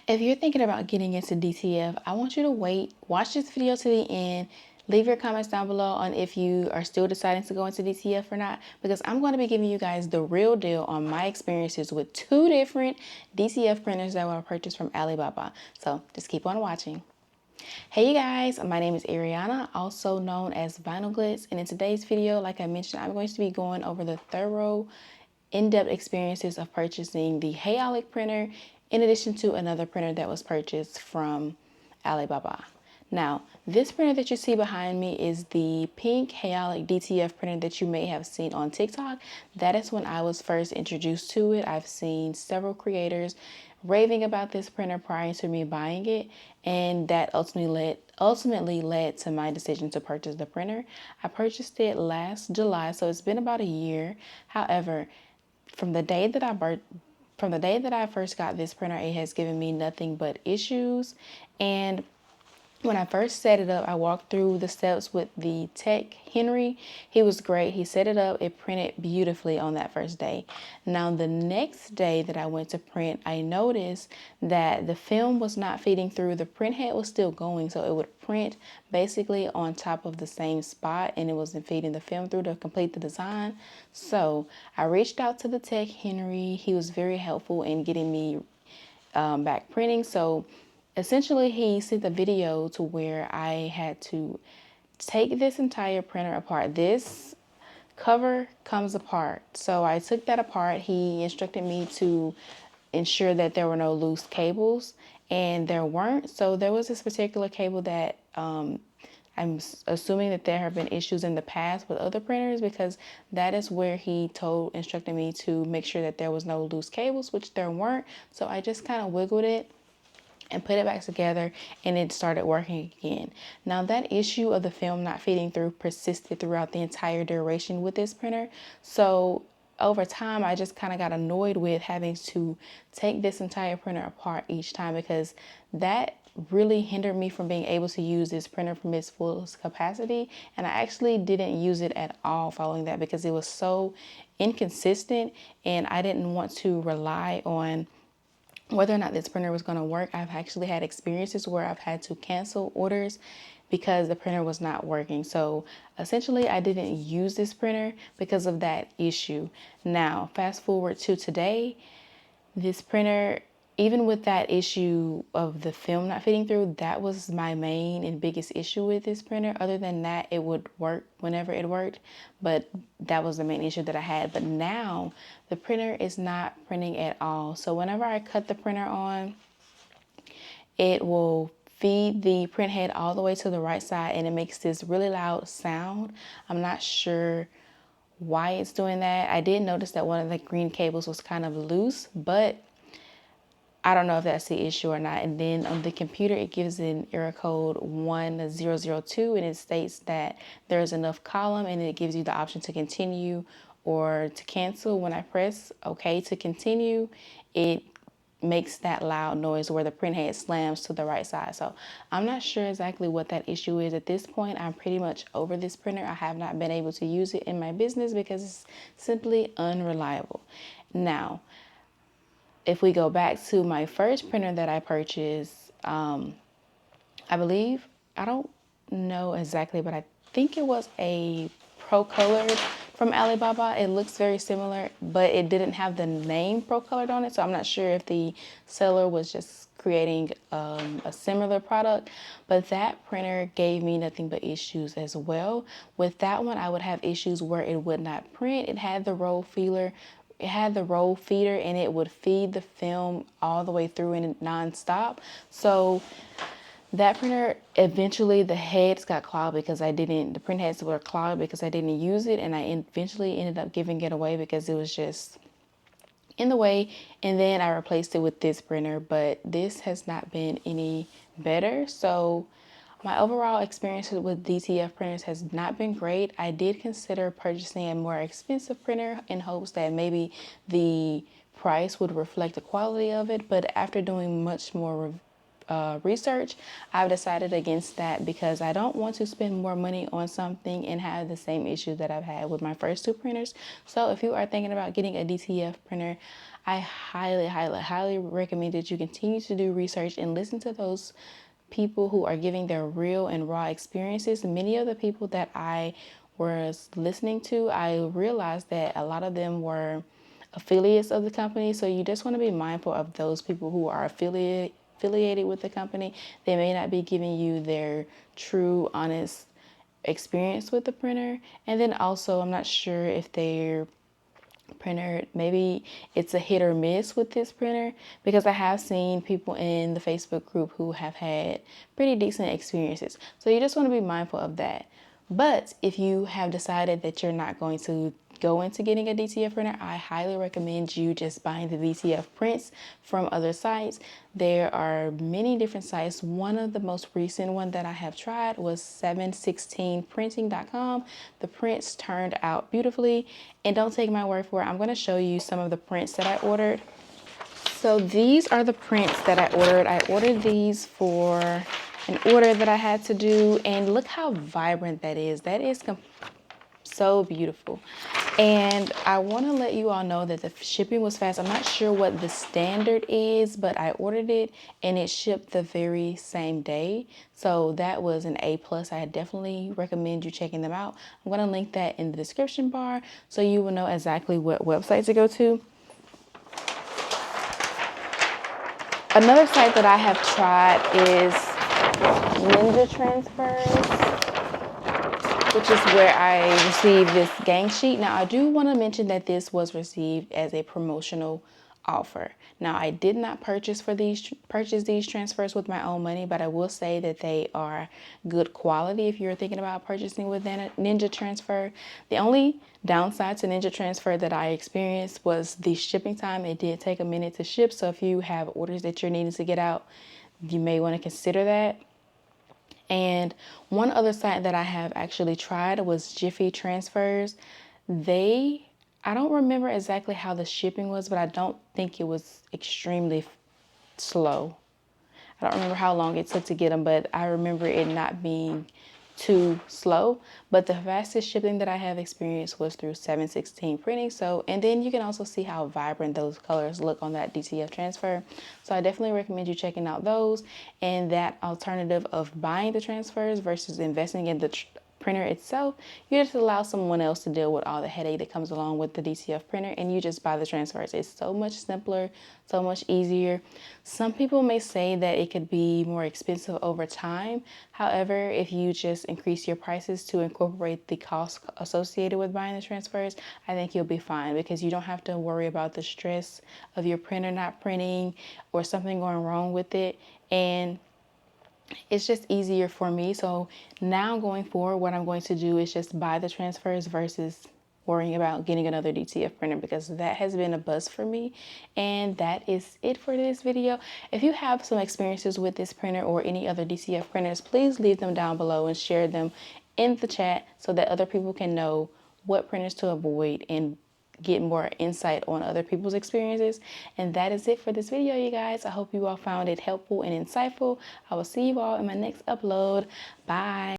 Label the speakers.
Speaker 1: If you're thinking about getting into DTF, I want you to wait, watch this video to the end, leave your comments down below on if you are still deciding to go into DTF or not, because I'm going to be giving you guys the real deal on my experiences with 2 different DTF printers that were purchased from Alibaba. So just keep on watching. Hey you guys, my name is Ariana, also known as Vinyl Glitz, and in today's video, like I mentioned, I'm going to be going over the thorough, in-depth experiences of purchasing the Hyolic printer in addition to another printer that was purchased from Alibaba. Now, this printer that you see behind me is the pink Hyolic DTF printer that you may have seen on TikTok. That is when I was first introduced to it. I've seen several creators raving about this printer prior to me buying it, and that ultimately led to my decision to purchase the printer. I purchased it last July, so it's been about a year. However, from the day that I first got this printer, it has given me nothing but issues. And when I first set it up, I walked through the steps with the tech, Henry. He was great. He set it up. It printed beautifully on that first day. Now, the next day that I went to print, I noticed that the film was not feeding through. The print head was still going, so it would print basically on top of the same spot, and it wasn't feeding the film through to complete the design. So I reached out to the tech, Henry. He was very helpful in getting me back printing. So essentially, he sent a video to where I had to take this entire printer apart. This cover comes apart. So I took that apart. He instructed me to ensure that there were no loose cables, and there weren't. So there was this particular cable that I'm assuming that there have been issues in the past with other printers, because that is where he instructed me to make sure that there was no loose cables, which there weren't. So I just kind of wiggled it and put it back together, and it started working again. Now, that issue of the film not feeding through persisted throughout the entire duration with this printer. So over time, I just kind of got annoyed with having to take this entire printer apart each time, because that really hindered me from being able to use this printer from its fullest capacity. And I actually didn't use it at all following that, because it was so inconsistent, and I didn't want to rely on whether or not this printer was going to work. I've actually had experiences where I've had to cancel orders because the printer was not working. So essentially, I didn't use this printer because of that issue. Now, fast forward to today, this printer, even with that issue of the film not fitting through, that was my main and biggest issue with this printer. Other than that, it would work whenever it worked, but that was the main issue that I had. But now the printer is not printing at all. So whenever I cut the printer on, it will feed the print head all the way to the right side, and it makes this really loud sound. I'm not sure why it's doing that. I did notice that one of the green cables was kind of loose, but I don't know if that's the issue or not. And then on the computer, it gives an error code 1002, and it states that there's enough column, and it gives you the option to continue or to cancel. When I press OK to continue, it makes that loud noise where the print head slams to the right side. So I'm not sure exactly what that issue is at this point. I'm pretty much over this printer. I have not been able to use it in my business because it's simply unreliable. Now, if we go back to my first printer that I purchased, I believe, I don't know exactly, but I think it was a Pro Colored from Alibaba. It looks very similar, but it didn't have the name Pro Colored on it. So I'm not sure if the seller was just creating a similar product, but that printer gave me nothing but issues as well. With that one, I would have issues where it would not print. It had the roll feeder, and it would feed the film all the way through and non-stop. So that printer, eventually the heads got clogged because the print heads were clogged because I didn't use it, and I eventually ended up giving it away because it was just in the way. And then I replaced it with this printer, but this has not been any better. So my overall experience with DTF printers has not been great. I did consider purchasing a more expensive printer in hopes that maybe the price would reflect the quality of it, but after doing much more research, I've decided against that because I don't want to spend more money on something and have the same issues that I've had with my first two printers. So if you are thinking about getting a DTF printer, I highly recommend that you continue to do research and listen to those people who are giving their real and raw experiences. Many of the people that I was listening to, I realized that a lot of them were affiliates of the company. So you just want to be mindful of those people who are affiliated with the company. They may not be giving you their true, honest experience with the printer. And then also, I'm not sure if their printer, maybe it's a hit or miss with this printer, because I have seen people in the Facebook group who have had pretty decent experiences. So you just want to be mindful of that. But if you have decided that you're not going to go into getting a DTF printer, I highly recommend you just buying the DTF prints from other sites. There are many different sites. One of the most recent one that I have tried was 716printing.com. The prints turned out beautifully, and don't take my word for it. I'm going to show you some of the prints that I ordered. So these are the prints that I ordered. I ordered these for an order that I had to do, and look how vibrant that is. That is so beautiful. And I want to let you all know that the shipping was fast. I'm not sure what the standard is, but I ordered it and it shipped the very same day. So that was an A+. I definitely recommend you checking them out. I'm going to link that in the description bar so you will know exactly what website to go to. Another site that I have tried is Ninja Transfers, which is where I received this gang sheet. Now, I do want to mention that this was received as a promotional offer. Now, I did not purchase these transfers with my own money, but I will say that they are good quality if you're thinking about purchasing with Ninja Transfer. The only downside to Ninja Transfer that I experienced was the shipping time. It did take a minute to ship, so if you have orders that you're needing to get out, you may want to consider that. And one other site that I have actually tried was Jiffy Transfers. I don't remember exactly how the shipping was, but I don't think it was extremely slow. I don't remember how long it took to get them, but I remember it not being too slow. But the fastest shipping that I have experienced was through 716 printing. So, and then you can also see how vibrant those colors look on that DTF transfer. So I definitely recommend you checking out those, and that alternative of buying the transfers versus investing in the printer itself. You just allow someone else to deal with all the headache that comes along with the DTF printer, and you just buy the transfers. It's so much simpler, so much easier. Some people may say that it could be more expensive over time. However, if you just increase your prices to incorporate the cost associated with buying the transfers, I think you'll be fine, because you don't have to worry about the stress of your printer not printing or something going wrong with it. And it's just easier for me. So now going forward, what I'm going to do is just buy the transfers versus worrying about getting another DTF printer, because that has been a buzz for me. And that is it for this video. If you have some experiences with this printer or any other DTF printers, please leave them down below and share them in the chat so that other people can know what printers to avoid and get more insight on other people's experiences. And that is it for this video, you guys. I hope you all found it helpful and insightful. I will see you all in my next upload. Bye.